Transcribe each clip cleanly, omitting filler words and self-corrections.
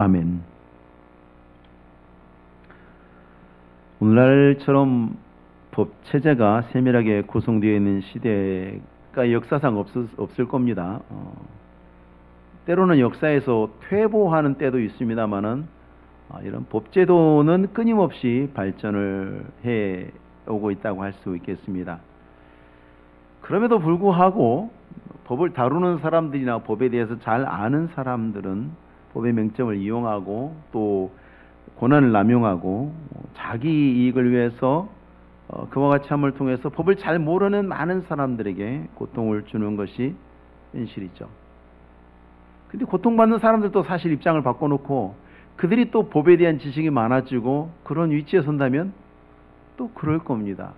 아멘. 오늘날처럼 법 체제가 세밀하게 구성되어 있는 시대가 역사상 없을 겁니다. 때로는 역사에서 퇴보하는 때도 있습니다만은 이런 법제도는 끊임없이 발전을 해 오고 있다고 할 수 있겠습니다. 그럼에도 불구하고 법을 다루는 사람들이나 법에 대해서 잘 아는 사람들은 법의 맹점을 이용하고 또 권한을 남용하고 자기 이익을 위해서 그와 같이 함을 통해서 법을 잘 모르는 많은 사람들에게 고통을 주는 것이 현실이죠. 근데 고통받는 사람들도 사실 입장을 바꿔놓고 그들이 또 법에 대한 지식이 많아지고 그런 위치에 선다면 또 그럴 겁니다.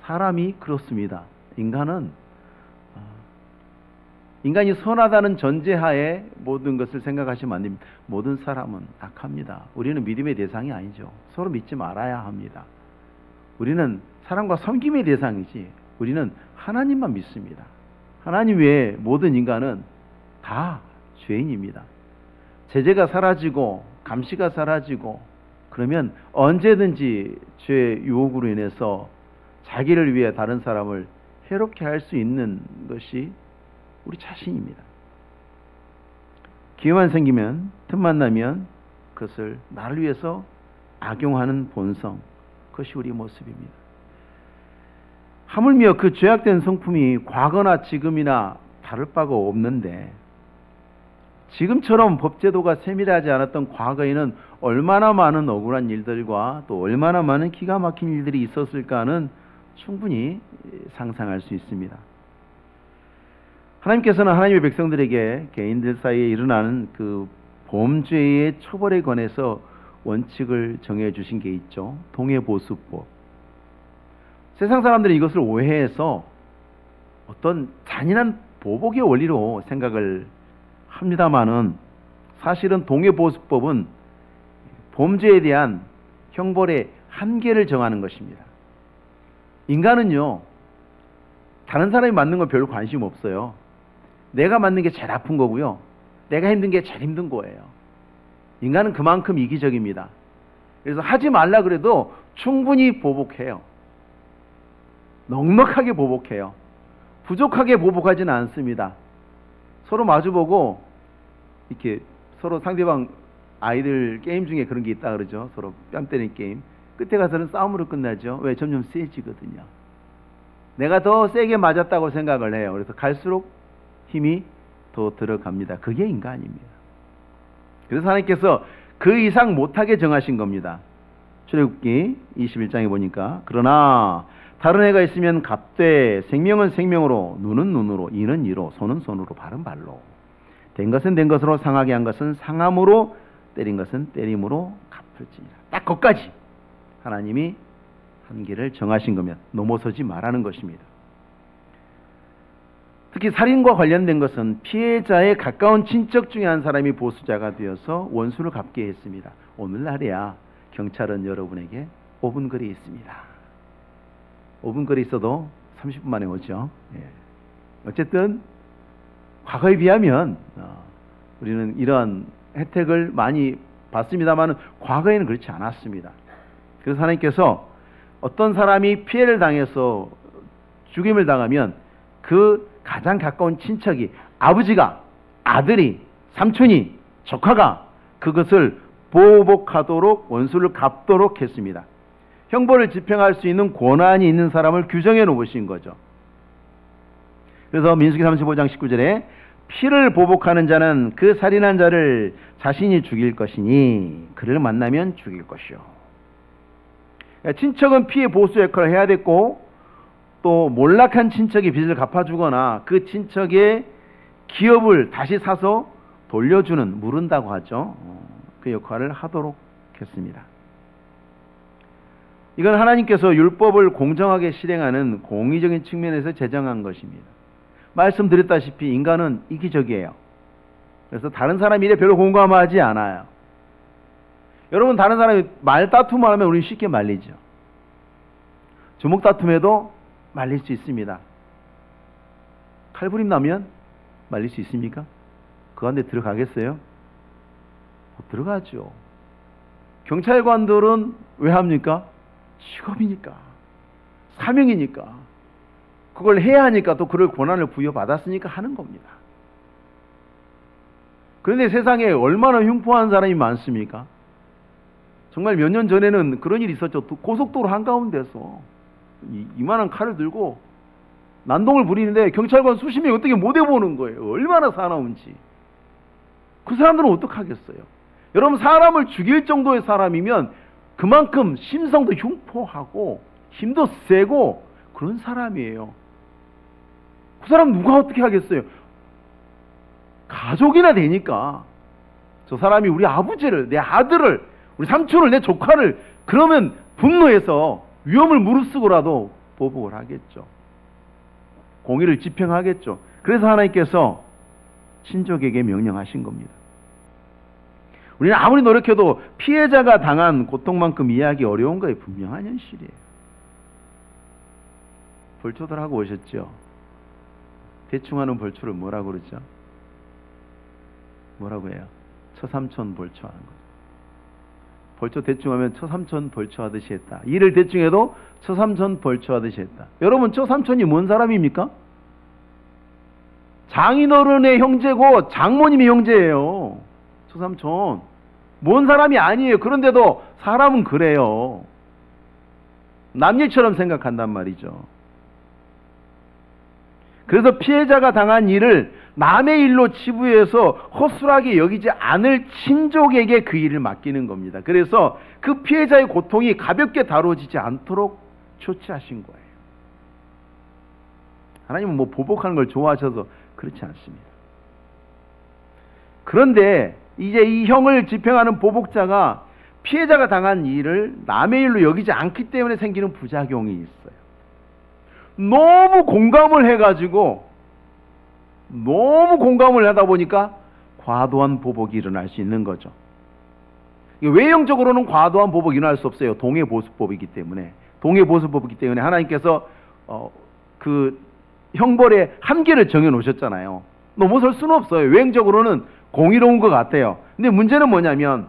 사람이 그렇습니다. 인간이 선하다는 전제하에 모든 것을 생각하시면 안 됩니다. 모든 사람은 악합니다. 우리는 믿음의 대상이 아니죠. 서로 믿지 말아야 합니다. 우리는 사람과 섬김의 대상이지 우리는 하나님만 믿습니다. 하나님 외에 모든 인간은 다 죄인입니다. 제재가 사라지고 감시가 사라지고 그러면 언제든지 죄의 유혹으로 인해서 자기를 위해 다른 사람을 해롭게 할 수 있는 것이 우리 자신입니다. 기회만 생기면 틈만 나면 그것을 나를 위해서 악용하는 본성, 그것이 우리 모습입니다. 하물며 그 죄악된 성품이 과거나 지금이나 다를 바가 없는데 지금처럼 법제도가 세밀하지 않았던 과거에는 얼마나 많은 억울한 일들과 또 얼마나 많은 기가 막힌 일들이 있었을까는 충분히 상상할 수 있습니다. 하나님께서는 하나님의 백성들에게 개인들 사이에 일어나는 그 범죄의 처벌에 관해서 원칙을 정해 주신 게 있죠. 동해보수법. 세상 사람들이 이것을 오해해서 어떤 잔인한 보복의 원리로 생각을 합니다마는 사실은 동해보수법은 범죄에 대한 형벌의 한계를 정하는 것입니다. 인간은요, 다른 사람이 맞는 건 별로 관심 없어요. 내가 맞는 게 제일 아픈 거고요. 내가 힘든 게 제일 힘든 거예요. 인간은 그만큼 이기적입니다. 그래서 하지 말라 그래도 충분히 보복해요. 넉넉하게 보복해요. 부족하게 보복하지는 않습니다. 서로 마주보고 이렇게 서로 상대방 아이들 게임 중에 그런 게 있다 그러죠. 서로 뺨 때리는 게임. 끝에 가서는 싸움으로 끝나죠. 왜? 점점 세지거든요. 내가 더 세게 맞았다고 생각을 해요. 그래서 갈수록 힘이 더 들어갑니다. 그게 인간입니다. 그래서 하나님께서 그 이상 못하게 정하신 겁니다. 출애굽기 21장에 보니까 그러나 다른 해가 있으면 갑되 생명은 생명으로 눈은 눈으로 이는 이로 손은 손으로 발은 발로 된 것은 된 것으로 상하게 한 것은 상함으로 때린 것은 때림으로 갚을지니라. 딱 거기까지 하나님이 한계를 정하신 거면 넘어서지 말라는 것입니다. 특히 살인과 관련된 것은 피해자의 가까운 친척 중에 한 사람이 보수자가 되어서 원수를 갚게 했습니다. 오늘날에야 경찰은 여러분에게 5분 거리에 있습니다. 5분 거리에 있어도 30분 만에 오죠. 어쨌든 과거에 비하면 우리는 이러한 혜택을 많이 받습니다만 과거에는 그렇지 않았습니다. 그래서 하나님께서 어떤 사람이 피해를 당해서 죽임을 당하면 그 가장 가까운 친척이 아버지가 아들이 삼촌이 조카가 그것을 보복하도록 원수를 갚도록 했습니다. 형벌을 집행할 수 있는 권한이 있는 사람을 규정해 놓으신 거죠. 그래서 민수기 35장 19절에 피를 보복하는 자는 그 살인한 자를 자신이 죽일 것이니 그를 만나면 죽일 것이요. 친척은 피해 보수 역할을 해야 됐고 또 몰락한 친척이 빚을 갚아주거나 그 친척의 기업을 다시 사서 돌려주는, 물은다고 하죠. 그 역할을 하도록 했습니다. 이건 하나님께서 율법을 공정하게 실행하는 공의적인 측면에서 제정한 것입니다. 말씀드렸다시피 인간은 이기적이에요. 그래서 다른 사람 일에 별로 공감하지 않아요. 여러분, 다른 사람이 말다툼을 하면 우리는 쉽게 말리죠. 주먹 다툼에도 말릴 수 있습니다. 칼부림 나면 말릴 수 있습니까? 그 안에 들어가겠어요? 못 들어가죠. 경찰관들은 왜 합니까? 직업이니까, 사명이니까, 그걸 해야 하니까, 또 그럴 권한을 부여받았으니까 하는 겁니다. 그런데 세상에 얼마나 흉포한 사람이 많습니까? 정말 몇 년 전에는 그런 일이 있었죠. 고속도로 한가운데서 이만한 칼을 들고 난동을 부리는데 경찰관 수십 명이 어떻게 못 해보는 거예요. 얼마나 사나운지. 그 사람들은 어떡하겠어요? 여러분, 사람을 죽일 정도의 사람이면 그만큼 심성도 흉포하고 힘도 세고 그런 사람이에요. 그 사람 누가 어떻게 하겠어요? 가족이나 되니까 저 사람이 우리 아버지를, 내 아들을, 우리 삼촌을, 내 조카를, 그러면 분노해서 위험을 무릅쓰고라도 보복을 하겠죠. 공의를 집행하겠죠. 그래서 하나님께서 친족에게 명령하신 겁니다. 우리는 아무리 노력해도 피해자가 당한 고통만큼 이해하기 어려운 거에 분명한 현실이에요. 벌초들 하고 오셨죠? 대충 하는 벌초를 뭐라고 그러죠? 뭐라고 해요? 처삼촌 벌초하는 거죠. 벌초 대충 하면 처삼촌 벌초하듯이 했다. 일을 대충 해도 처삼촌 벌초하듯이 했다. 여러분, 처삼촌이 뭔 사람입니까? 장인어른의 형제고 장모님의 형제예요. 처삼촌. 뭔 사람이 아니에요. 그런데도 사람은 그래요. 남일처럼 생각한단 말이죠. 그래서 피해자가 당한 일을 남의 일로 치부해서 허술하게 여기지 않을 친족에게 그 일을 맡기는 겁니다. 그래서 그 피해자의 고통이 가볍게 다뤄지지 않도록 조치하신 거예요. 하나님은 뭐 보복하는 걸 좋아하셔서 그렇지 않습니다. 그런데 이제 이 형을 집행하는 보복자가 피해자가 당한 일을 남의 일로 여기지 않기 때문에 생기는 부작용이 있어요. 너무 공감을 해가지고 너무 공감을 하다 보니까 과도한 보복이 일어날 수 있는 거죠. 외형적으로는 과도한 보복이 일어날 수 없어요. 동해보수법이기 때문에. 동해보수법이기 때문에 하나님께서 그 형벌의 한계를 정해놓으셨잖아요. 넘어설 수는 없어요. 외형적으로는 공의로운 것 같아요. 근데 문제는 뭐냐면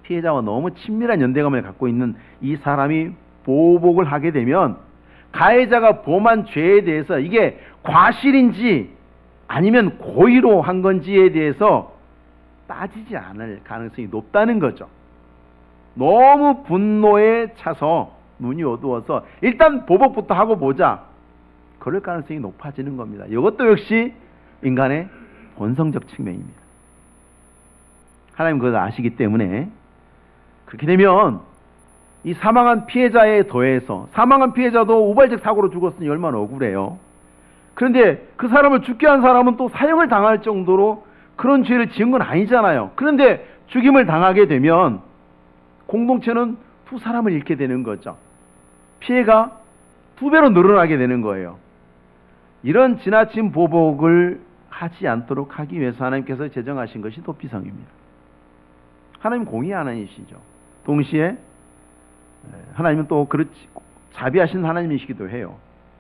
피해자와 너무 친밀한 연대감을 갖고 있는 이 사람이 보복을 하게 되면 가해자가 범한 죄에 대해서 이게 과실인지 아니면 고의로 한 건지에 대해서 따지지 않을 가능성이 높다는 거죠. 너무 분노에 차서 눈이 어두워서 일단 보복부터 하고 보자, 그럴 가능성이 높아지는 겁니다. 이것도 역시 인간의 본성적 측면입니다. 하나님 그걸 아시기 때문에 그렇게 되면 이 사망한 피해자에 더해서, 사망한 피해자도 우발적 사고로 죽었으니 얼마나 억울해요. 그런데 그 사람을 죽게 한 사람은 또 사형을 당할 정도로 그런 죄를 지은 건 아니잖아요. 그런데 죽임을 당하게 되면 공동체는 두 사람을 잃게 되는 거죠. 피해가 두 배로 늘어나게 되는 거예요. 이런 지나친 보복을 하지 않도록 하기 위해서 하나님께서 제정하신 것이 도피성입니다. 하나님 공의 하나님이시죠. 동시에 하나님은 또 그렇지 자비하신 하나님이시기도 해요.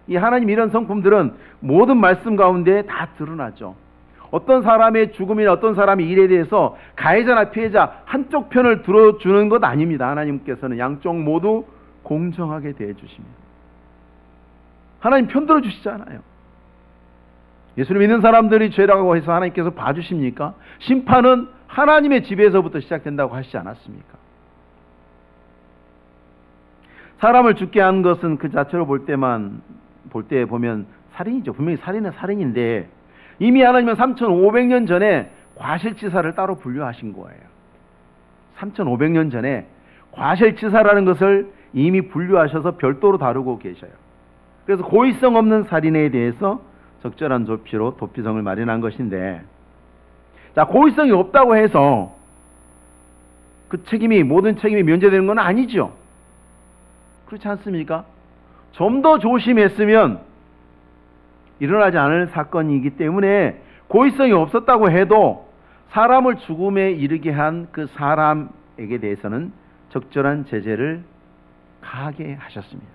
이 하나님 이런 성품들은 모든 말씀 가운데 다 드러나죠. 어떤 사람의 죽음이나 어떤 사람의 일에 대해서 가해자나 피해자 한쪽 편을 들어주는 것 아닙니다. 하나님께서는 양쪽 모두 공정하게 대해주십니다. 하나님 편 들어주시잖아요. 예수를 믿는 사람들이 죄라고 해서 하나님께서 봐주십니까? 심판은 하나님의 지배에서부터 시작된다고 하시지 않았습니까? 사람을 죽게 한 것은 그 자체로 볼 때 보면 살인이죠. 분명히 살인은 살인인데 이미 하나님은 3,500년 전에 과실치사를 따로 분류하신 거예요. 3,500년 전에 과실치사라는 것을 이미 분류하셔서 별도로 다루고 계셔요. 그래서 고의성 없는 살인에 대해서 적절한 조피로 도피성을 마련한 것인데, 자, 고의성이 없다고 해서 그 모든 책임이 면제되는 건 아니죠. 그렇지 않습니까? 좀 더 조심했으면 일어나지 않을 사건이기 때문에 고의성이 없었다고 해도 사람을 죽음에 이르게 한 그 사람에게 대해서는 적절한 제재를 가하게 하셨습니다.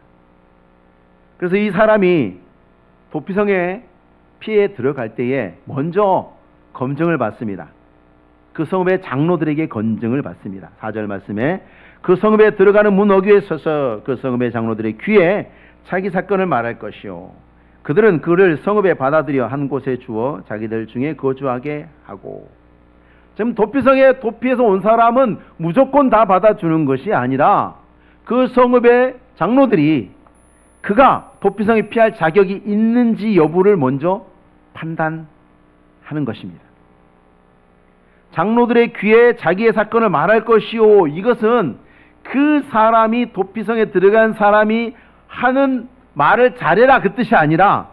그래서 이 사람이 도피성에 피해 들어갈 때에 먼저 검증을 받습니다. 그 성읍의 장로들에게 건증을 받습니다. 4절 말씀에 그 성읍에 들어가는 문 어귀에 서서 그 성읍의 장로들의 귀에 자기 사건을 말할 것이요 그들은 그를 성읍에 받아들여 한 곳에 주어 자기들 중에 거주하게 하고. 지금 도피성에 도피해서 온 사람은 무조건 다 받아주는 것이 아니라 그 성읍의 장로들이 그가 도피성에 피할 자격이 있는지 여부를 먼저 판단하는 것입니다. 장로들의 귀에 자기의 사건을 말할 것이요 이것은 그 사람이 도피성에 들어간 사람이 하는 말을 잘해라 그 뜻이 아니라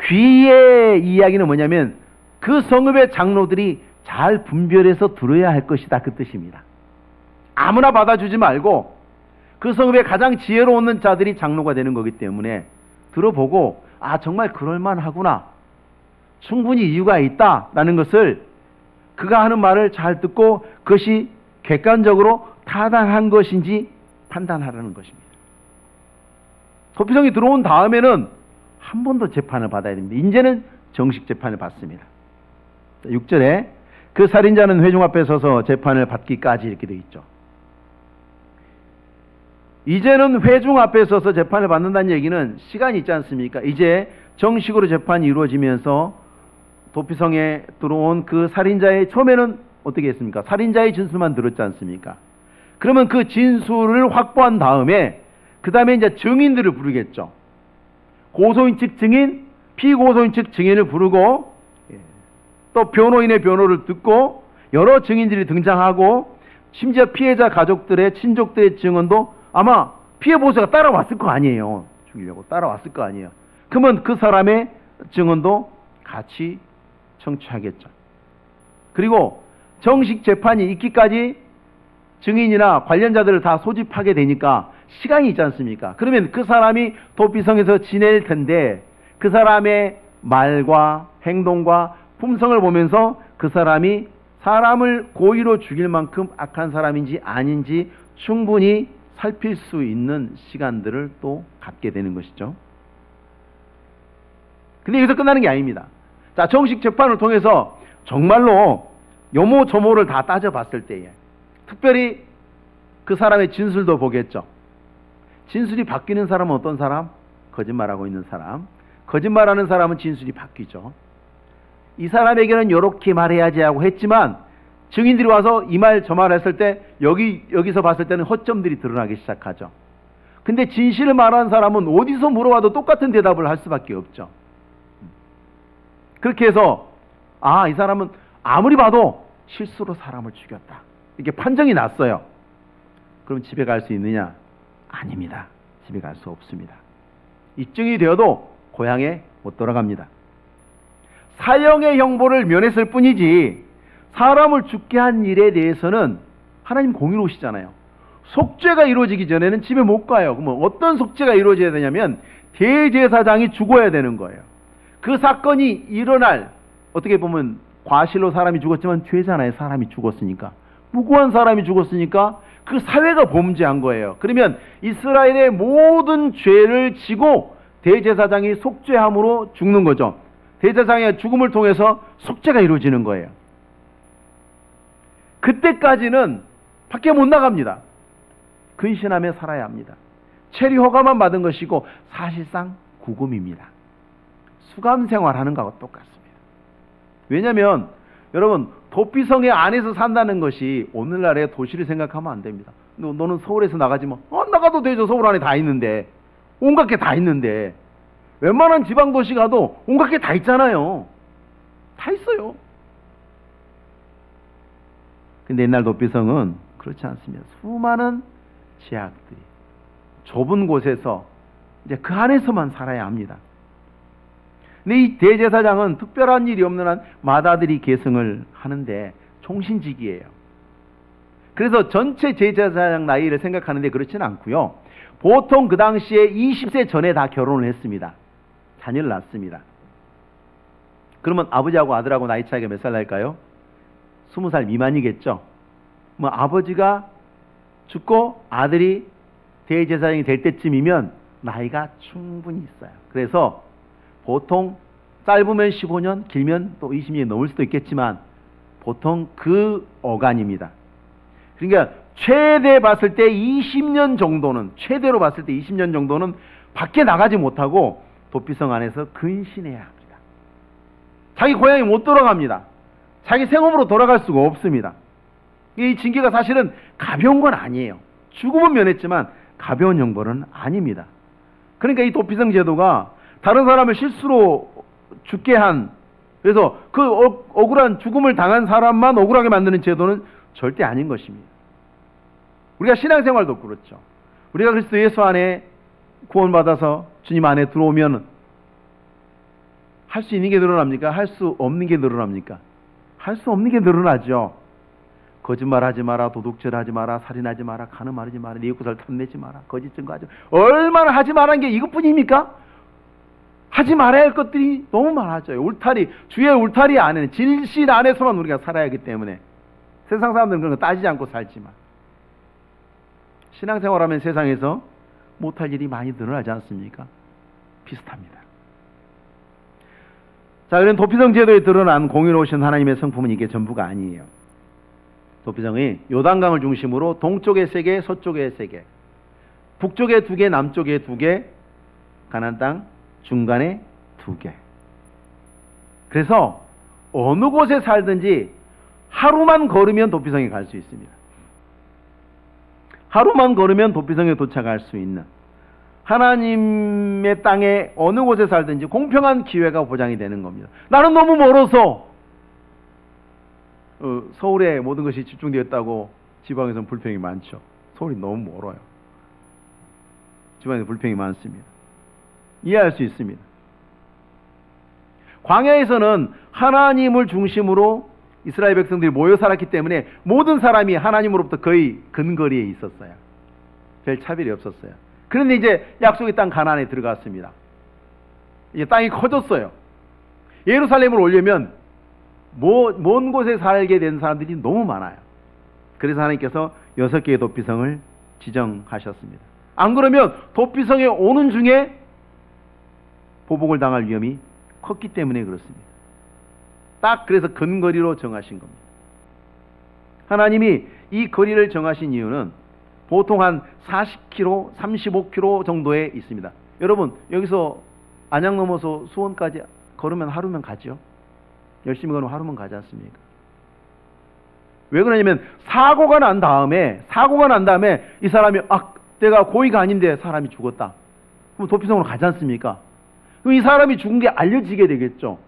귀의 이야기는 뭐냐면 그 성읍의 장로들이 잘 분별해서 들어야 할 것이다 그 뜻입니다. 아무나 받아주지 말고 그 성읍에 가장 지혜로운 자들이 장로가 되는 거기 때문에 들어보고 아 정말 그럴만하구나 충분히 이유가 있다라는 것을 그가 하는 말을 잘 듣고 그것이 객관적으로 타당한 것인지 판단하라는 것입니다. 도피성이 들어온 다음에는 한 번 더 재판을 받아야 됩니다. 이제는 정식 재판을 받습니다. 6절에 그 살인자는 회중 앞에 서서 재판을 받기까지 이렇게 되어 있죠. 이제는 회중 앞에 서서 재판을 받는다는 얘기는 시간이 있지 않습니까? 이제 정식으로 재판이 이루어지면서 도피성에 들어온 그 살인자의 처음에는 어떻게 했습니까? 살인자의 진술만 들었지 않습니까? 그러면 그 진술을 확보한 다음에 그 다음에 이제 증인들을 부르겠죠. 고소인 측 증인, 피고소인 측 증인을 부르고 또 변호인의 변호를 듣고 여러 증인들이 등장하고 심지어 피해자 가족들의 친족들의 증언도 아마 피해 보호자가 따라왔을 거 아니에요. 죽이려고 따라왔을 거 아니에요. 그러면 그 사람의 증언도 같이 청취하겠죠. 그리고 정식 재판이 있기까지 증인이나 관련자들을 다 소집하게 되니까 시간이 있지 않습니까? 그러면 그 사람이 도피성에서 지낼 텐데 그 사람의 말과 행동과 품성을 보면서 그 사람이 사람을 고의로 죽일 만큼 악한 사람인지 아닌지 충분히 살필 수 있는 시간들을 또 갖게 되는 것이죠. 근데 여기서 끝나는 게 아닙니다. 자, 정식 재판을 통해서 정말로 요모조모를 다 따져봤을 때에 특별히 그 사람의 진술도 보겠죠. 진술이 바뀌는 사람은 어떤 사람? 거짓말하고 있는 사람. 거짓말하는 사람은 진술이 바뀌죠. 이 사람에게는 이렇게 말해야지 하고 했지만 증인들이 와서 이 말 저 말 했을 때 여기서 봤을 때는 허점들이 드러나기 시작하죠. 근데 진실을 말하는 사람은 어디서 물어봐도 똑같은 대답을 할 수밖에 없죠. 그렇게 해서 아, 이 사람은 아무리 봐도 실수로 사람을 죽였다. 이렇게 판정이 났어요. 그럼 집에 갈 수 있느냐? 아닙니다. 집에 갈 수 없습니다. 입증이 되어도 고향에 못 돌아갑니다. 사형의 형벌을 면했을 뿐이지 사람을 죽게 한 일에 대해서는 하나님 공의로우시잖아요. 속죄가 이루어지기 전에는 집에 못 가요. 그러면 어떤 속죄가 이루어져야 되냐면 대제사장이 죽어야 되는 거예요. 그 사건이 일어날 어떻게 보면 과실로 사람이 죽었지만 죄잖아요. 사람이 죽었으니까. 무고한 사람이 죽었으니까 그 사회가 범죄한 거예요. 그러면 이스라엘의 모든 죄를 지고 대제사장이 속죄함으로 죽는 거죠. 대제사장의 죽음을 통해서 속죄가 이루어지는 거예요. 그때까지는 밖에 못 나갑니다. 근신하며 살아야 합니다. 체류 허가만 받은 것이고 사실상 구금입니다. 수감 생활하는 거하고 똑같습니다. 왜냐하면 여러분 도피성의 안에서 산다는 것이 오늘날의 도시를 생각하면 안 됩니다. 너는 서울에서 나가지 뭐 나가도 되죠. 서울 안에 다 있는데 온갖 게 다 있는데 웬만한 지방 도시 가도 온갖 게 다 있잖아요. 다 있어요. 근데 옛날 도피성은 그렇지 않습니다. 수많은 제약들이 좁은 곳에서 이제 그 안에서만 살아야 합니다. 근데 이 대제사장은 특별한 일이 없는 한 마다들이 계승을 하는데 총신직이에요. 그래서 전체 제제사장 나이를 생각하는데 그렇지는 않고요. 보통 그 당시에 20세 전에 다 결혼을 했습니다. 자녀를 낳습니다. 그러면 아버지하고 아들하고 나이 차이가 몇 살 날까요? 20살 미만이겠죠. 뭐 아버지가 죽고 아들이 대제사장이 될 때쯤이면 나이가 충분히 있어요. 그래서 보통 짧으면 15년, 길면 또 20년이 넘을 수도 있겠지만 보통 그 어간입니다. 그러니까 최대 봤을 때 20년 정도는, 최대로 봤을 때 20년 정도는 밖에 나가지 못하고 도피성 안에서 근신해야 합니다. 자기 고향에 못 돌아갑니다. 자기 생업으로 돌아갈 수가 없습니다. 이 징계가 사실은 가벼운 건 아니에요. 죽음은 면했지만 가벼운 형벌은 아닙니다. 그러니까 이 도피성 제도가 다른 사람을 실수로 죽게 한, 그래서 그 억울한 죽음을 당한 사람만 억울하게 만드는 제도는 절대 아닌 것입니다. 우리가 신앙생활도 그렇죠. 우리가 그리스도 예수 안에 구원받아서 주님 안에 들어오면 할 수 있는 게 늘어납니까? 할 수 없는 게 늘어납니까? 할 수 없는 게 늘어나죠. 거짓말하지 마라, 도둑질하지 마라, 살인하지 마라, 간음하지 마라, 네 이웃을 탐내지 마라, 거짓 증거하지 마라. 얼마나 하지 말라는 게 이것뿐입니까? 하지 말아야 할 것들이 너무 많아져요. 울타리, 주의 울타리 안에는, 진실 안에서만 우리가 살아야 하기 때문에 세상 사람들은 그런 거 따지지 않고 살지만 신앙생활하면 세상에서 못할 일이 많이 늘어나지 않습니까? 비슷합니다. 자, 그런 도피성 제도에 드러난 공의로우신 하나님의 성품은 이게 전부가 아니에요. 도피성이 요단강을 중심으로 동쪽에 3개, 서쪽에 3개, 북쪽에 2개, 남쪽에 2개, 가나안 땅 중간에 2개. 그래서 어느 곳에 살든지 하루만 걸으면 도피성에 갈 수 있습니다. 하루만 걸으면 도피성에 도착할 수 있는, 하나님의 땅에 어느 곳에 살든지 공평한 기회가 보장이 되는 겁니다. 나는 너무 멀어서 서울에 모든 것이 집중되었다고 지방에서는 불평이 많죠. 서울이 너무 멀어요. 지방에서 불평이 많습니다. 이해할 수 있습니다. 광야에서는 하나님을 중심으로 이스라엘 백성들이 모여 살았기 때문에 모든 사람이 하나님으로부터 거의 근거리에 있었어요. 별 차별이 없었어요. 그런데 이제 약속의 땅 가나안에 들어갔습니다. 이제 땅이 커졌어요. 예루살렘을 오려면 먼 곳에 살게 된 사람들이 너무 많아요. 그래서 하나님께서 6개의 도피성을 지정하셨습니다. 안 그러면 도피성에 오는 중에 보복을 당할 위험이 컸기 때문에 그렇습니다. 딱 그래서 근거리로 정하신 겁니다. 하나님이 이 거리를 정하신 이유는 보통 한 40km, 35km 정도에 있습니다. 여러분, 여기서 안양 넘어서 수원까지 걸으면 하루면 가죠? 열심히 걸으면 하루면 가지 않습니까? 왜 그러냐면 사고가 난 다음에 이 사람이 내가 고의가 아닌데 사람이 죽었다. 그럼 도피성으로 가지 않습니까? 그럼 이 사람이 죽은 게 알려지게 되겠죠.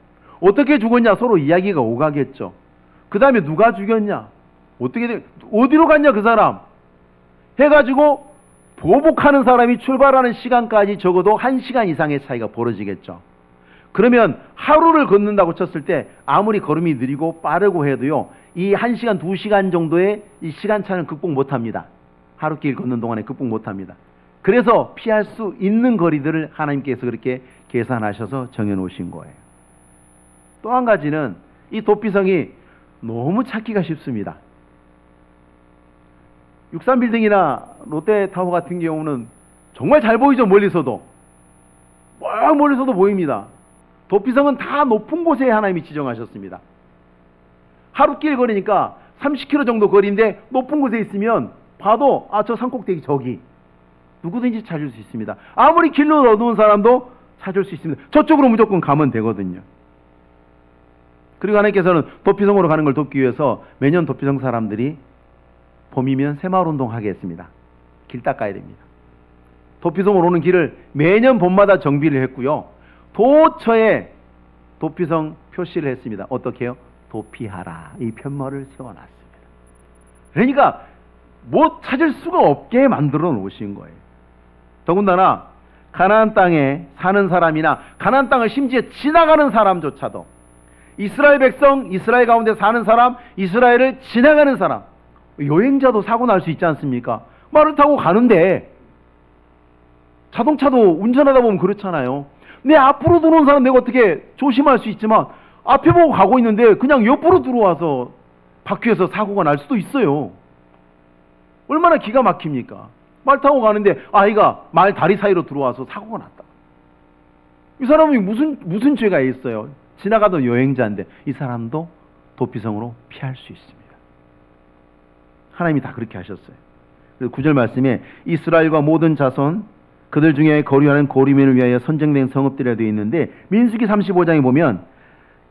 어떻게 죽었냐 서로 이야기가 오가겠죠. 그 다음에 누가 죽였냐, 어디로 갔냐 그 사람 해가지고 보복하는 사람이 출발하는 시간까지 적어도 1시간 이상의 차이가 벌어지겠죠. 그러면 하루를 걷는다고 쳤을 때 아무리 걸음이 느리고 빠르고 해도요, 이 1시간, 2시간 정도의 이 시간차는 극복 못합니다. 하루길 걷는 동안에 극복 못합니다. 그래서 피할 수 있는 거리들을 하나님께서 그렇게 계산하셔서 정해놓으신 거예요. 또 한 가지는 이 도피성이 너무 찾기가 쉽습니다. 63빌딩이나 롯데타워 같은 경우는 정말 잘 보이죠. 멀리서도 보입니다. 도피성은 다 높은 곳에 하나님이 지정하셨습니다. 하루길 거리니까 30km 정도 거리인데 높은 곳에 있으면 봐도 저 산꼭대기 저기 누구든지 찾을 수 있습니다. 아무리 길로 어두운 사람도 찾을 수 있습니다. 저쪽으로 무조건 가면 되거든요. 그리고 하나님께서는 도피성으로 가는 걸 돕기 위해서 매년 도피성 사람들이 봄이면 새마을운동 하게 했습니다. 길 닦아야 됩니다. 도피성으로 오는 길을 매년 봄마다 정비를 했고요. 도처에 도피성 표시를 했습니다. 어떻게 해요? 도피하라, 이 편말을 세워놨습니다. 그러니까 못 찾을 수가 없게 만들어 놓으신 거예요. 더군다나 가나안 땅에 사는 사람이나 가나안 땅을 심지어 지나가는 사람조차도, 이스라엘 백성, 이스라엘 가운데 사는 사람, 이스라엘을 지나가는 사람, 여행자도 사고 날 수 있지 않습니까? 말을 타고 가는데 자동차도 운전하다 보면 그렇잖아요. 내 앞으로 들어온 사람 내가 어떻게 조심할 수 있지만 앞에 보고 가고 있는데 그냥 옆으로 들어와서 바퀴에서 사고가 날 수도 있어요. 얼마나 기가 막힙니까? 말 타고 가는데 아이가 말 다리 사이로 들어와서 사고가 났다. 이 사람이 무슨 죄가 있어요? 지나가던 여행자인데 이 사람도 도피성으로 피할 수 있습니다. 하나님이 다 그렇게 하셨어요. 그래서 9절 말씀에 이스라엘과 모든 자손 그들 중에 거류하는 거류민을 위하여 선정된 성읍들이라 되어 있는데, 민수기 35장에 보면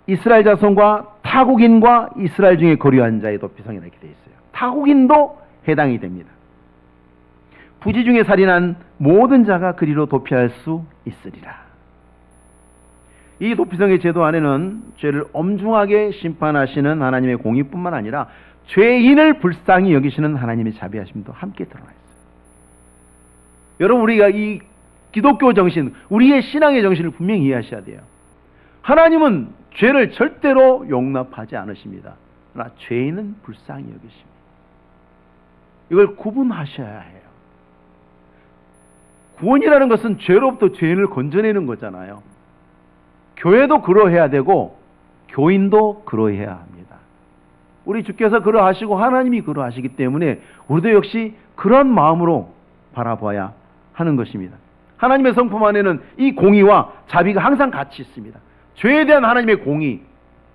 이스라엘 자손과 타국인과 이스라엘 중에 거류한 자의 도피성이 이렇게 되어 있어요. 타국인도 해당이 됩니다. 부지 중에 살인한 모든 자가 그리로 도피할 수 있으리라. 이 도피성의 제도 안에는 죄를 엄중하게 심판하시는 하나님의 공의뿐만 아니라 죄인을 불쌍히 여기시는 하나님의 자비하심도 함께 드러나 있어요. 여러분, 우리가 이 기독교 정신, 우리의 신앙의 정신을 분명히 이해하셔야 돼요. 하나님은 죄를 절대로 용납하지 않으십니다. 그러나 죄인은 불쌍히 여기십니다. 이걸 구분하셔야 해요. 구원이라는 것은 죄로부터 죄인을 건져내는 거잖아요. 교회도 그러해야 되고 교인도 그러해야 합니다. 우리 주께서 그러하시고 하나님이 그러하시기 때문에 우리도 역시 그런 마음으로 바라봐야 하는 것입니다. 하나님의 성품 안에는 이 공의와 자비가 항상 같이 있습니다. 죄에 대한 하나님의 공의,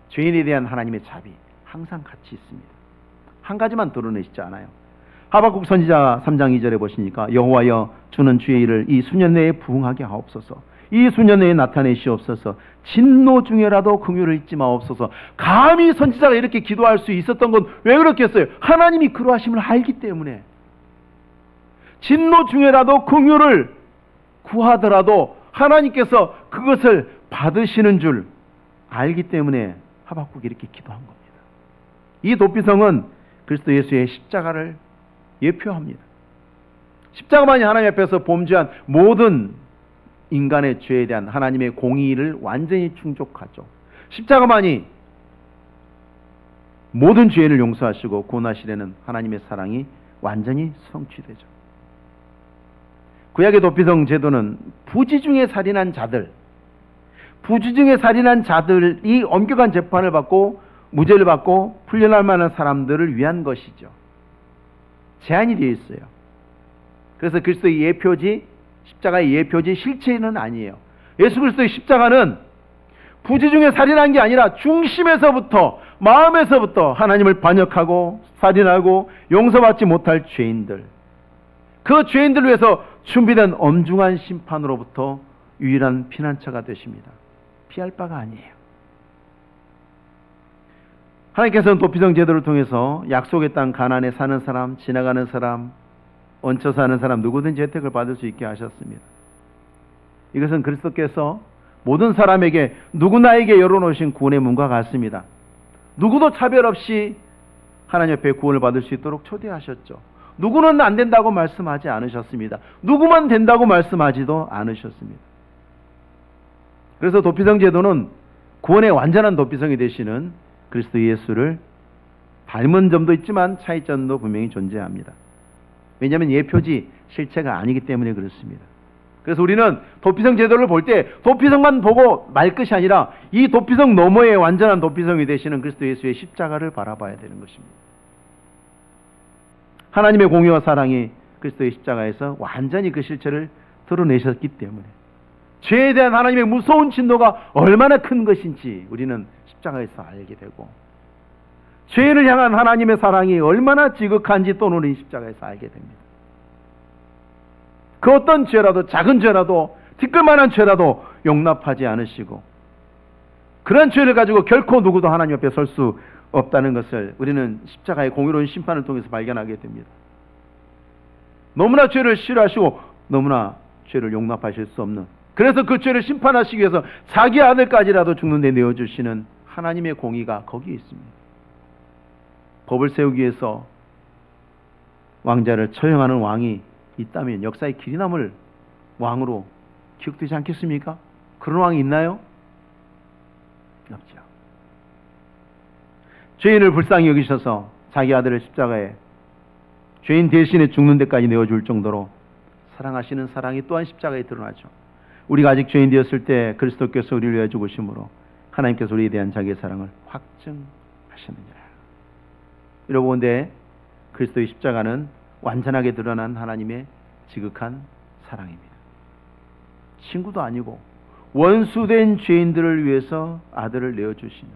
죄인에 대한 하나님의 자비 항상 같이 있습니다. 한 가지만 드러내시지 않아요. 하박국 선지자 3장 2절에 보시니까 여호와여 주는 주의 일을 이 수년 내에 부응하게 하옵소서. 이 수년 내에 나타내시옵소서. 진노 중에라도 긍휼을 잊지 마옵소서. 감히 선지자가 이렇게 기도할 수 있었던 건 왜 그렇겠어요? 하나님이 그러하심을 알기 때문에. 진노 중에라도 긍휼을 구하더라도 하나님께서 그것을 받으시는 줄 알기 때문에 하박국이 이렇게 기도한 겁니다. 이 도피성은 그리스도 예수의 십자가를 예표합니다. 십자가만이 하나님 앞에서 범죄한 모든 인간의 죄에 대한 하나님의 공의를 완전히 충족하죠. 십자가만이 모든 죄인을 용서하시고 구원하시려는 하나님의 사랑이 완전히 성취되죠. 구약의 도피성 제도는 부지 중에 살인한 자들이 엄격한 재판을 받고 무죄를 받고 풀려날 만한 사람들을 위한 것이죠. 제한이 되어 있어요. 그래서 그리스도의 예표지, 십자가의 예표지 실체는 아니에요. 예수 그리스도의 십자가는 부지 중에 살인한 게 아니라 중심에서부터, 마음에서부터 하나님을 반역하고 살인하고 용서받지 못할 죄인들, 그 죄인들을 위해서 준비된 엄중한 심판으로부터 유일한 피난처가 되십니다. 피할 바가 아니에요. 하나님께서는 도피성 제도를 통해서 약속의 땅 가나안에 사는 사람, 지나가는 사람, 얹혀 사는 사람 누구든지 혜택을 받을 수 있게 하셨습니다. 이것은 그리스도께서 모든 사람에게 누구나에게 열어놓으신 구원의 문과 같습니다. 누구도 차별 없이 하나님 앞에 구원을 받을 수 있도록 초대하셨죠. 누구는 안 된다고 말씀하지 않으셨습니다. 누구만 된다고 말씀하지도 않으셨습니다. 그래서 도피성 제도는 구원의 완전한 도피성이 되시는 그리스도 예수를 닮은 점도 있지만 차이점도 분명히 존재합니다. 왜냐하면 예표지 실체가 아니기 때문에 그렇습니다. 그래서 우리는 도피성 제도를 볼 때 도피성만 보고 말 것이 아니라 이 도피성 너머의 완전한 도피성이 되시는 그리스도 예수의 십자가를 바라봐야 되는 것입니다. 하나님의 공의와 사랑이 그리스도의 십자가에서 완전히 그 실체를 드러내셨기 때문에 죄에 대한 하나님의 무서운 진노가 얼마나 큰 것인지 우리는 십자가에서 알게 되고, 죄인을 향한 하나님의 사랑이 얼마나 지극한지 또 우리 십자가에서 알게 됩니다. 그 어떤 죄라도, 작은 죄라도, 티끌만한 죄라도 용납하지 않으시고, 그런 죄를 가지고 결코 누구도 하나님 앞에 설 수 없다는 것을 우리는 십자가의 공의로운 심판을 통해서 발견하게 됩니다. 너무나 죄를 싫어하시고 너무나 죄를 용납하실 수 없는, 그래서 그 죄를 심판하시기 위해서 자기 아들까지라도 죽는 데 내어주시는 하나님의 공의가 거기에 있습니다. 법을 세우기 위해서 왕자를 처형하는 왕이 있다면 역사의 길이 남을 왕으로 기억되지 않겠습니까? 그런 왕이 있나요? 없죠. 죄인을 불쌍히 여기셔서 자기 아들을 십자가에 죄인 대신에 죽는 데까지 내어줄 정도로 사랑하시는 사랑이 또한 십자가에 드러나죠. 우리가 아직 죄인 되었을 때 그리스도께서 우리를 위하여 죽으심으로 하나님께서 우리에 대한 자기의 사랑을 확증하셨느니라. 여러분, 근데 그리스도의 십자가는 완전하게 드러난 하나님의 지극한 사랑입니다. 친구도 아니고 원수된 죄인들을 위해서 아들을 내어주시는,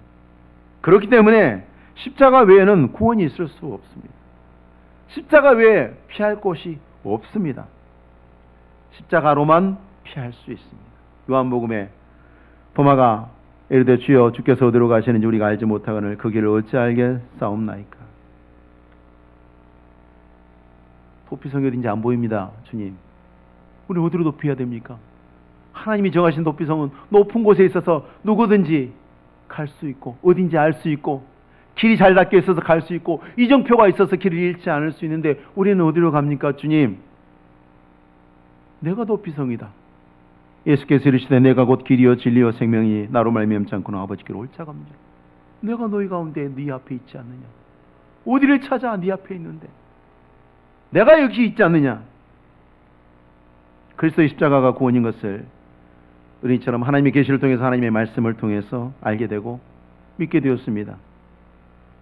그렇기 때문에 십자가 외에는 구원이 있을 수 없습니다. 십자가 외에 피할 곳이 없습니다. 십자가로만 피할 수 있습니다. 요한복음에 도마가 이르되 주여 주께서 어디로 가시는지 우리가 알지 못하거늘 그 길을 어찌 알게 싸움나이까. 도피성이 어딘지 안 보입니다. 주님, 우리 어디로 도피해야 됩니까? 하나님이 정하신 도피성은 높은 곳에 있어서 누구든지 갈 수 있고 어딘지 알 수 있고 길이 잘 닦여 있어서 갈 수 있고 이정표가 있어서 길을 잃지 않을 수 있는데 우리는 어디로 갑니까? 주님, 내가 도피성이다. 예수께서 이르시되 내가 곧 길이요 진리요 생명이 나로 말미암지 않고는 아버지께로 올 자가 없느니라. 내가 너희 가운데 네 앞에 있지 않느냐? 어디를 찾아 네 앞에 있는데 내가 여기 있지 않느냐? 그리스도의 십자가가 구원인 것을 우리처럼 하나님의 계시를 통해서 하나님의 말씀을 통해서 알게 되고 믿게 되었습니다.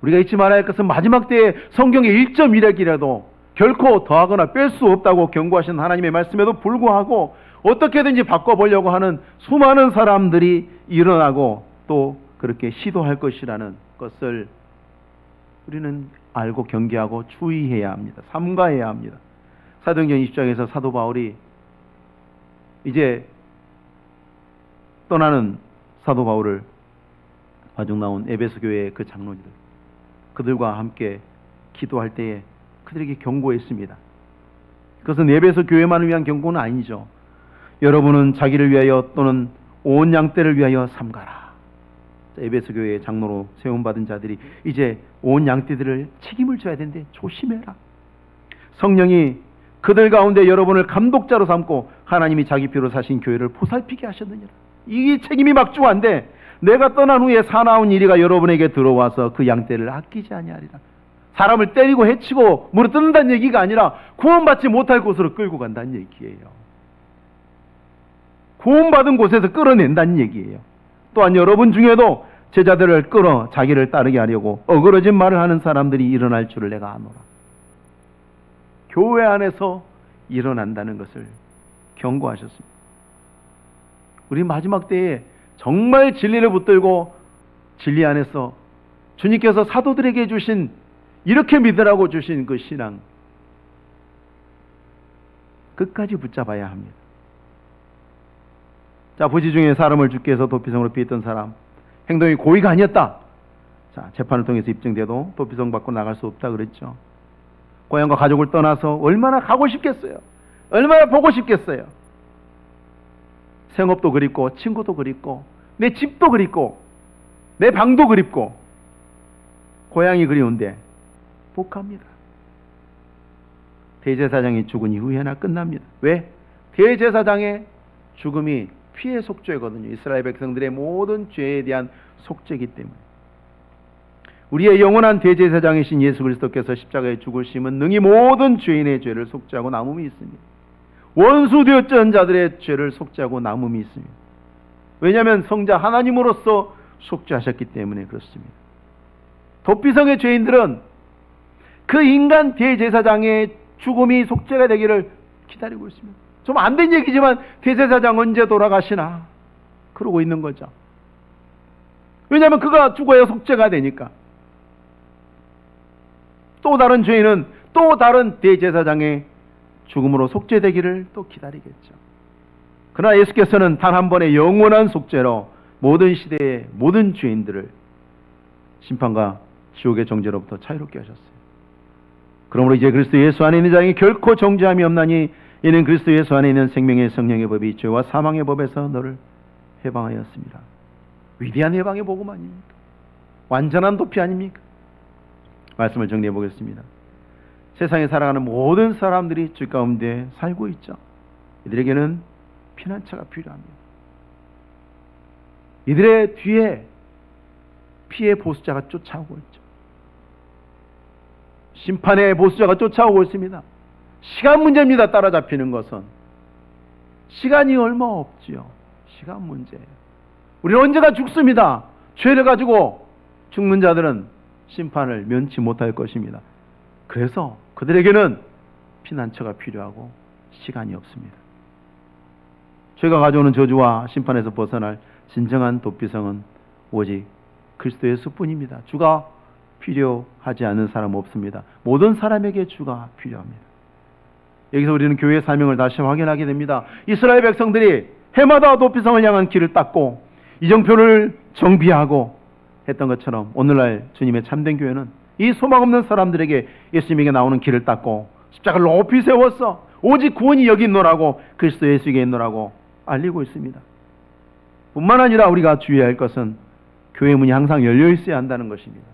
우리가 잊지 말아야 할 것은 마지막 때에 성경의 1.1핵이라도 결코 더하거나 뺄 수 없다고 경고하신 하나님의 말씀에도 불구하고 어떻게든지 바꿔보려고 하는 수많은 사람들이 일어나고 또 그렇게 시도할 것이라는 것을 우리는 알고 경계하고 주의해야 합니다. 삼가해야 합니다. 사도행전 20장에서 사도 바울이 이제 떠나는 사도 바울을 마중 나온 에베소 교회의 그 장로들, 그들과 함께 기도할 때에 그들에게 경고했습니다. 그것은 에베소 교회만을 위한 경고는 아니죠. 여러분은 자기를 위하여 또는 온 양떼를 위하여 삼가라. 에베소 교회의 장로로 세움받은 자들이 이제 온 양떼들을 책임을 져야 되는데 조심해라. 성령이 그들 가운데 여러분을 감독자로 삼고 하나님이 자기 피로 사신 교회를 보살피게 하셨느니라. 이 책임이 막중한데 내가 떠난 후에 사나운 이리가 여러분에게 들어와서 그 양떼를 아끼지 아니하리라. 사람을 때리고 해치고 물어뜯는다는 얘기가 아니라 구원받지 못할 곳으로 끌고 간다는 얘기예요. 구원받은 곳에서 끌어낸다는 얘기예요. 또한 여러분 중에도 제자들을 끌어 자기를 따르게 하려고 어그러진 말을 하는 사람들이 일어날 줄을 내가 아노라. 교회 안에서 일어난다는 것을 경고하셨습니다. 우리 마지막 때에 정말 진리를 붙들고 진리 안에서 주님께서 사도들에게 주신 이렇게 믿으라고 주신 그 신앙 끝까지 붙잡아야 합니다. 자, 부지 중에 사람을 죽게 해서 도피성으로 피했던 사람, 행동이 고의가 아니었다. 자, 재판을 통해서 입증돼도 도피성 밖으로 나갈 수 없다 그랬죠. 고향과 가족을 떠나서 얼마나 가고 싶겠어요. 얼마나 보고 싶겠어요. 생업도 그립고 친구도 그립고 내 집도 그립고 내 방도 그립고 고향이 그리운데 못 갑니다. 대제사장이 죽은 이후에나 끝납니다. 왜? 대제사장의 죽음이 피해 속죄거든요. 이스라엘 백성들의 모든 죄에 대한 속죄이기 때문에. 우리의 영원한 대제사장이신 예수 그리스도께서 십자가에 죽으심은 능히 모든 죄인의 죄를 속죄하고 남음이 있습니다. 원수 되었던 자들의 죄를 속죄하고 남음이 있습니다. 왜냐하면 성자 하나님으로서 속죄하셨기 때문에 그렇습니다. 도피성의 죄인들은 그 인간 대제사장의 죽음이 속죄가 되기를 기다리고 있습니다. 좀 안 된 얘기지만 대제사장 언제 돌아가시나 그러고 있는 거죠. 왜냐하면 그가 죽어야 속죄가 되니까. 또 다른 죄인은 또 다른 대제사장의 죽음으로 속죄되기를 또 기다리겠죠. 그러나 예수께서는 단 한 번의 영원한 속죄로 모든 시대의 모든 죄인들을 심판과 지옥의 정죄로부터 자유롭게 하셨어요. 그러므로 이제 그리스도 예수 안에 있는 자에게 결코 정죄함이 없나니 이는 그리스도 예수 안에 있는 생명의 성령의 법이 죄와 사망의 법에서 너를 해방하였습니다. 위대한 해방의 복음 아닙니까? 완전한 도피 아닙니까? 말씀을 정리해 보겠습니다. 세상에 살아가는 모든 사람들이 주 가운데 살고 있죠. 이들에게는 피난처가 필요합니다. 이들의 뒤에 피해 보수자가 쫓아오고 있죠. 심판의 보수자가 쫓아오고 있습니다. 시간 문제입니다. 따라잡히는 것은 시간이 얼마 없지요. 시간 문제예요. 우리는 언제가 죽습니다. 죄를 가지고 죽는 자들은 심판을 면치 못할 것입니다. 그래서 그들에게는 피난처가 필요하고 시간이 없습니다. 죄가 가져오는 저주와 심판에서 벗어날 진정한 도피성은 오직 그리스도 예수뿐입니다. 주가 필요하지 않은 사람 없습니다. 모든 사람에게 주가 필요합니다. 여기서 우리는 교회의 사명을 다시 확인하게 됩니다. 이스라엘 백성들이 해마다 도피성을 향한 길을 닦고 이정표를 정비하고 했던 것처럼 오늘날 주님의 참된 교회는 이 소망 없는 사람들에게 예수님에게 나오는 길을 닦고 십자가를 높이 세워서 오직 구원이 여기 있노라고 그리스도 예수에게 있노라고 알리고 있습니다. 뿐만 아니라 우리가 주의해야 할 것은 교회 문이 항상 열려 있어야 한다는 것입니다.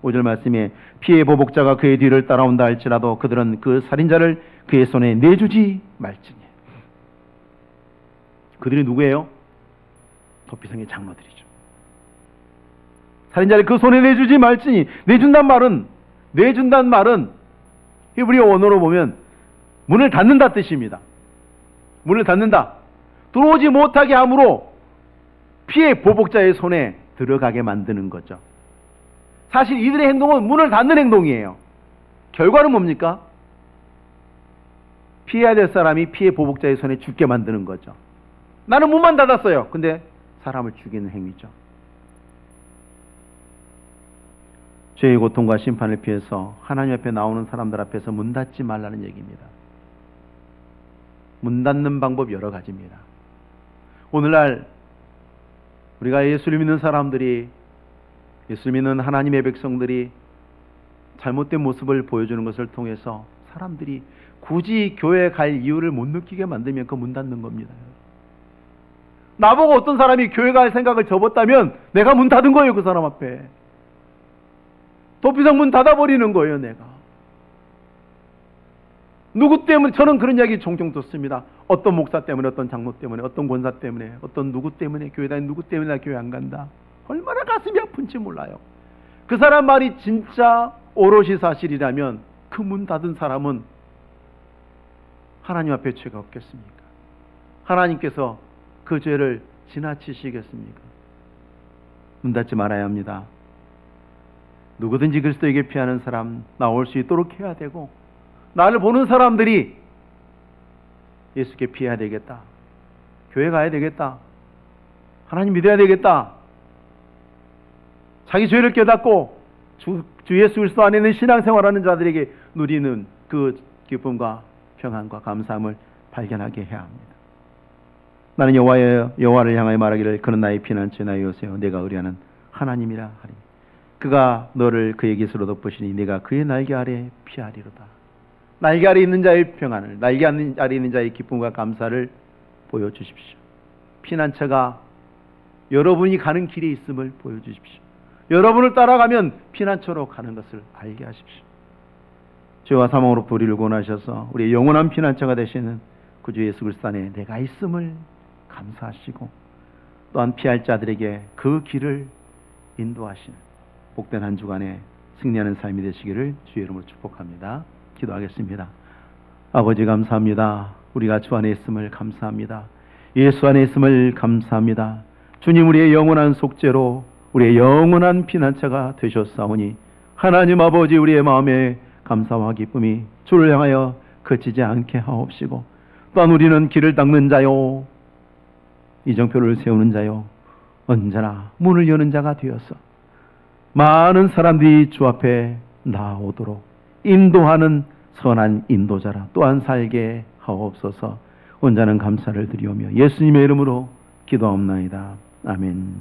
5절 말씀에 피해 보복자가 그의 뒤를 따라온다 할지라도 그들은 그 살인자를 그의 손에 내주지 말지니. 그들이 누구예요? 도피성의 장로들이죠. 살인자를 그 손에 내주지 말지니. 내준단 말은 히브리어 원어로 보면 문을 닫는다 뜻입니다. 문을 닫는다. 들어오지 못하게 함으로 피해 보복자의 손에 들어가게 만드는 거죠. 사실 이들의 행동은 문을 닫는 행동이에요. 결과는 뭡니까? 피해야 될 사람이 피해 보복자의 손에 죽게 만드는 거죠. 나는 문만 닫았어요. 근데 사람을 죽이는 행위죠. 죄의 고통과 심판을 피해서 하나님 앞에 나오는 사람들 앞에서 문 닫지 말라는 얘기입니다. 문 닫는 방법 여러 가지입니다. 오늘날 우리가 예수를 믿는 사람들이, 예수를 믿는 하나님의 백성들이 잘못된 모습을 보여주는 것을 통해서 사람들이 굳이 교회에 갈 이유를 못 느끼게 만들면 그 문 닫는 겁니다. 나보고 어떤 사람이 교회 갈 생각을 접었다면 내가 문 닫은 거예요. 그 사람 앞에. 도피성 문 닫아버리는 거예요. 내가. 누구 때문에? 저는 그런 이야기 종종 듣습니다. 어떤 목사 때문에, 어떤 장로 때문에, 어떤 권사 때문에, 어떤 누구 때문에, 교회 다니는 누구 때문에 나 교회 안 간다. 얼마나 가슴이 아픈지 몰라요. 그 사람 말이 진짜 오롯이 사실이라면 그 문 닫은 사람은 하나님 앞에 죄가 없겠습니까? 하나님께서 그 죄를 지나치시겠습니까? 문 닫지 말아야 합니다. 누구든지 그리스도에게 피하는 사람 나올 수 있도록 해야 되고, 나를 보는 사람들이 예수께 피해야 되겠다, 교회 가야 되겠다, 하나님 믿어야 되겠다, 자기 죄를 깨닫고 주 예수 그리스도 안에 있는 신앙생활하는 자들에게 누리는 그 기쁨과 평안과 감사함을 발견하게 해야 합니다. 나는 여호와를 향하여 말하기를 그는 나의 피난처 나의 요새요 내가 의뢰하는 하나님이라 하리니 그가 너를 그의 깃으로 덮으시니 네가 그의 날개 아래 피하리로다. 날개 아래 있는 자의 평안을, 날개 아래 있는 자의 기쁨과 감사를 보여주십시오. 피난처가 여러분이 가는 길에 있음을 보여주십시오. 여러분을 따라가면 피난처로 가는 것을 알게 하십시오. 죄와 사망으로부터 우리를 구원하셔서 우리의 영원한 피난처가 되시는 구주 예수 그리스도 안에 내가 있음을 감사하시고, 또한 피할 자들에게 그 길을 인도하시는 복된 한 주간에 승리하는 삶이 되시기를 주의 이름으로 축복합니다. 기도하겠습니다. 아버지 감사합니다. 우리가 주 안에 있음을 감사합니다. 예수 안에 있음을 감사합니다. 주님, 우리의 영원한 속죄로 우리의 영원한 피난처가 되셨사오니 하나님 아버지, 우리의 마음에 감사와 기쁨이 주를 향하여 그치지 않게 하옵시고, 또한 우리는 길을 닦는 자요 이정표를 세우는 자요 언제나 문을 여는 자가 되어서 많은 사람들이 주 앞에 나오도록 인도하는 선한 인도자라 또한 살게 하옵소서. 온전한 감사를 드리오며 예수님의 이름으로 기도하옵나이다. 아멘.